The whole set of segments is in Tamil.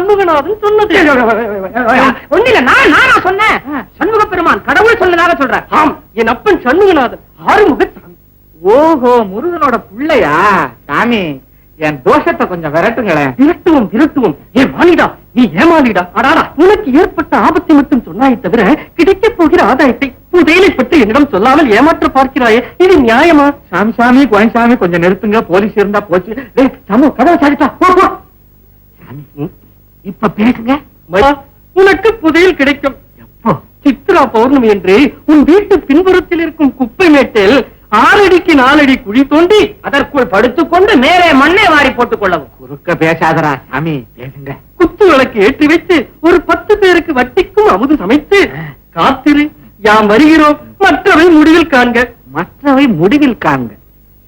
சண்முகநாதன் சொன்னது. ஒண்ணில நானா சொன்னேன். சண்முக பெருமான் கடவுள் சொன்னதாக சொல்ற. ஆம், என் அப்பன் சண்முகநாதன் ஆறுமுக சாமி. ஓஹோ, முருகனோட பிள்ளையா? சாமி, என் தோஷத்தை கொஞ்சம் விரட்டுங்களேன். விரட்டுவோம். ஏன் மானிடா, நீ ஏமாளிடா. அடாடா, உனக்கு ஏற்பட்ட ஆபத்தை மட்டும் சொன்னாயே தவிர கிடைக்கப் போகிற ஆதாயத்தை புதையலை பற்றி என்னிடம் சொல்லாமல் ஏமாற்ற பார்க்கிறாயே, இது நியாயமா? சாமி கோயசாமி, கொஞ்சம் நிறுத்துங்க. போலீஸ் இருந்தா போச்சு. சமூக கதவை சாடிட்டா. இப்ப பேசுங்க. உனக்கு புதையல் கிடைக்கும். எப்போ? சித்ரா பௌர்ணமி என்று உன் வீட்டு பின்புறத்தில் இருக்கும் குப்பை மேட்டில் 6 அடிக்கு 4 அடி குழி தோண்டி அதற்குள் படுத்துக்கொண்டு மேலே மண்ணை வாரி போட்டுக் கொள்ளவும். குறுக்க பேசாதரா சாமி, பேசுங்க. குத்து விளக்கு ஏற்றி வைத்து ஒரு 10 பேருக்கு வட்டிக்கும் அமுது சமைத்து காத்திரு, யாம் வருகிறோம், மற்றவை முடிவில் காண்க. மற்றவை முடிவில் காண்க.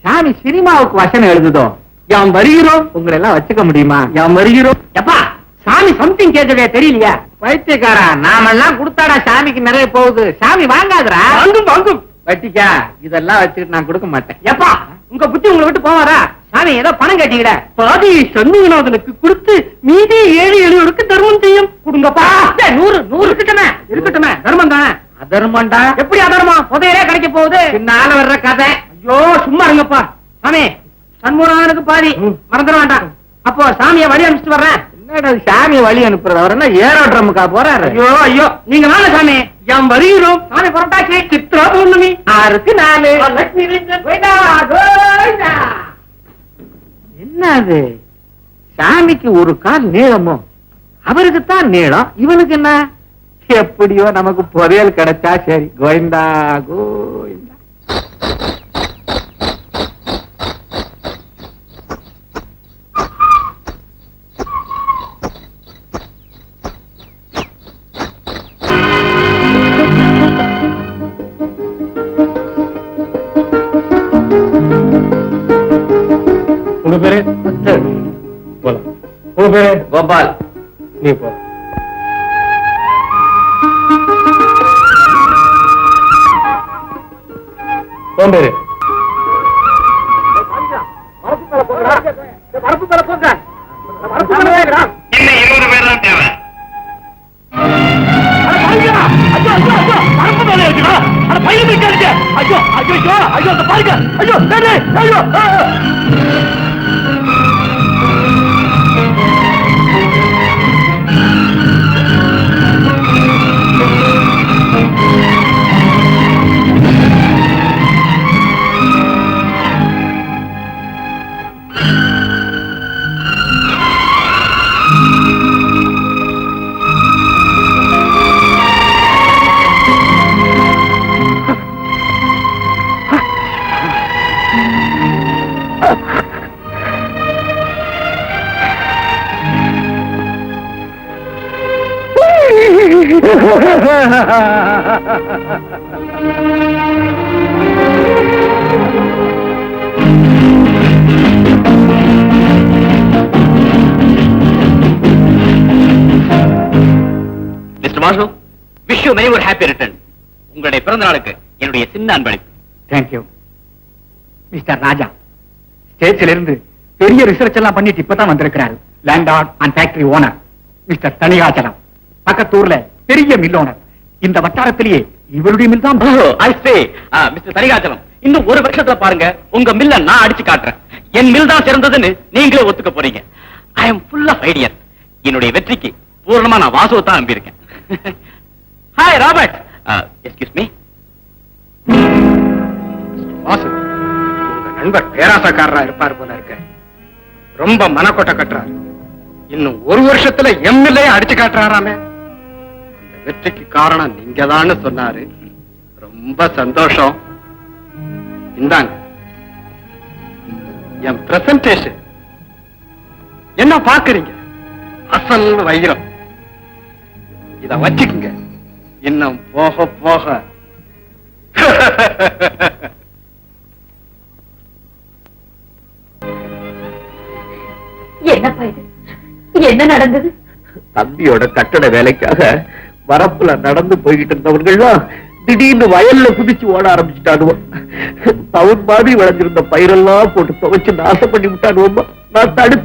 சாமி சினிமாவுக்கு வசனம் எழுதுதோ? யாம் வருகிறோம். உங்களை எல்லாம் வச்சுக்க முடியுமா? யாம் வருகிறோம். எப்பா, சாமி சம்திங் கேட்கவே தெரியலையா? பைத்தியக்காரா, நாமெல்லாம் கொடுத்தாடா சாமிக்கு நிறைய போகுது. சாமி வாங்காதரா. வாங்கும் வாங்கும். வட்டிக்கா இதெல்லாம் வச்சுட்டு நான் கொடுக்க மாட்டேன். எப்பா, உங்க புத்தி உங்களை விட்டு போவாரா? சாமி ஏதோ பணம் கேட்டீங்கடா. பாதியை சண்முகநாதனுக்கு கொடுத்து மீதி 7 எளியோருக்கு தர்மம் செய்யும். கொடுங்கப்பா. 100 இருக்கட்டுமே. தர்மம் தானே. அதர்மண்டா? எப்படி அதர்மம்? புதையலே கிடைக்க போகுது. பின்னால வர்ற கதை. ஐயோ சும்மா இருங்கப்பா. சாமி, சண்முகநாதனுக்கு பாதி மறந்துட வேண்டாம். அப்போ சாமியை வழி அனுப்பிச்சுட்டு வர்றேன். என்னடா சாமியை வழி அனுப்புறது? அவர் என்ன ஏரோட்ரமுக்கா போறாரு? ஐயோ நீங்க வாங்க சாமி. யாம் வருகிறோம். சாமி புறட்டாச்சு. சித்ரா பௌர்ணமி 6க்கு 4. என்ன அது? சாமிக்கு ஒரு கால் நீளமோ? அவருக்கு தான் நீளம், இவனுக்கு என்ன? எப்படியோ நமக்கு புதையல் கிடைச்சா சரி. கோவிந்தா கோவிந்தா. உங்க பேரு? உங்க பேரு? கோபால். நீ போ. உன் பேரு? என்ன 20 பேர் தான் தேவை? Mister Mashu, wish you many more happy return. உங்களுடைய பிறந்த நாளுக்கு என்னுடைய சின்ன அன்பளிப்பு. தேங்க்யூ. மிஸ்டர் ராஜா ஸ்டேட்ஸ்ல இருந்து பெரிய ரிசர்ச் எல்லாம் பண்ணிட்டு இப்பதான் வந்திருக்கிறாரு. Landlord and factory owner mister Thanigachalam. பக்கத்தூர்ல பெரிய மில் ஓனர். இந்த வட்டாரத்திலேயே இவருடைய மில் தான். மிஸ்டர் தனிகாச்சலம், இன்னும் 1 வருஷத்துல பாருங்க, உங்க மில்ல நான் அடிச்சு காட்டுறேன். என் மில் தான் சிறந்ததுன்னு நீங்களே ஒத்துக்க போறீங்க. I am full of idea. என்னுடைய வெற்றிக்கு பூரணமா நான் வாசுவை தான் நம்பியிருக்கேன். Hi Robert. Excuse me. Vasu, உங்க நண்பர் பேராசக்காரரா இருப்பார் போல இருக்க. ரொம்ப மனக்கோட்டை கட்டுறாரு. இன்னும் 1 வருஷத்துல எம்எல்ஏ அடிச்சு காட்டுறாராமே. அந்த வெற்றிக்கு காரணம் நீங்க தான் சொன்னாரு. ரொம்ப சந்தோஷம். இந்தாங்க என் பிரசன்டேஷன். என்ன பாக்குறீங்க? அசல் வைரம். இத வச்சுக்குங்க. இன்னும் போக போக என்னப்பா இது? என்ன நடந்தது? தம்பியோட கட்டட வேலைக்காக வரப்புல நடந்து போய்கிட்டு இருந்தவர்கள்லாம் திடீர்னு வயல்ல குதிச்சு ஓட ஆரம்பிச்சுட்டானுவோம். பவுன் மாதிரி விளைஞ்சிருந்த பயிரெல்லாம் போட்டு துவைச்சு நாசம் பண்ணி விட்டானுவோம். நான் தடுத்த